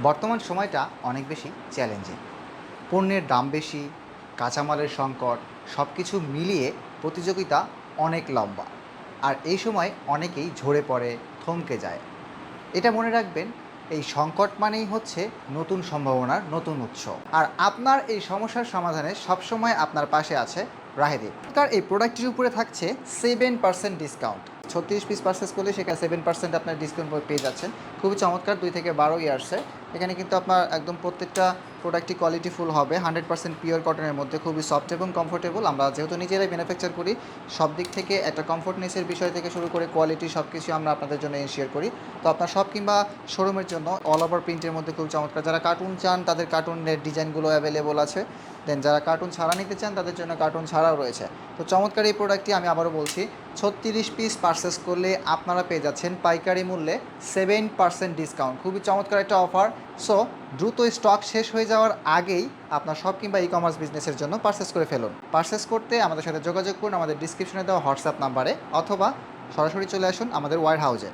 বর্তমান সময়টা অনেক বেশি চ্যালেঞ্জিং। পণ্যের দাম বেশি, কাঁচামালের সংকট, সব কিছু মিলিয়ে প্রতিযোগিতা অনেক লম্বা। আর এই সময় অনেকেই ঝরে পড়ে, থমকে যায়। এটা মনে রাখবেন, এই সংকট মানেই হচ্ছে নতুন সম্ভাবনার নতুন উৎস। আর আপনার এই সমস্যার সমাধানে সবসময় আপনার পাশে আছে রাহেদি। তার এই প্রোডাক্টটির উপরে থাকছে 7% ডিসকাউন্ট। 36 পিস পারচেস করলে সেখানে 7% আপনার ডিসকাউন্ট পেয়ে যাচ্ছেন। খুবই চমৎকার, 2 থেকে 12 ইয়ার্সে। এখানে কিন্তু আপনার একদম প্রত্যেকটা প্রোডাক্টই কোয়ালিটিফুল হবে, 100% পিওর কটনের মধ্যে, খুবই সফট এবং কমফোর্টেবল। আমরা যেহেতু নিজেরাই ম্যানুফ্যাকচার করি, সব দিক থেকে একটা কমফোর্টনেসের বিষয় থেকে শুরু করে কোয়ালিটি সব কিছু আমরা আপনাদের জন্য এনশিওর করি। তো আপনার শপ কিংবা শোরুমের জন্য অল ওভার প্রিন্টের মধ্যে খুব চমৎকার, যারা কার্টুন চান তাদের কার্টুনের ডিজাইনগুলো অ্যাভেলেবল আছে। দেন যারা কার্টুন ছাড়া নিতে চান তাদের জন্য কার্টুন ছাড়াও রয়েছে। তো চমৎকার এই প্রোডাক্টটি আমি আবারও বলছি, 36 পিস পারচেস করলে আপনারা পেয়ে যাচ্ছেন পাইকারি মূল্যে 7% ডিসকাউন্ট। খুবই চমৎকার একটা অফার। সো দ্রুত স্টক শেষ হয়ে যাওয়ার আগেই আপনার শপ কিংবা ই কমার্স বিজনেসের জন্য পারচেস করে ফেলুন। পারচেস করতে আমাদের সাথে যোগাযোগ করুন আমাদের ডিসক্রিপশনে দেওয়া হোয়াটসঅ্যাপ নাম্বারে, অথবা সরাসরি চলে আসুন আমাদের ওয়্যার হাউসে।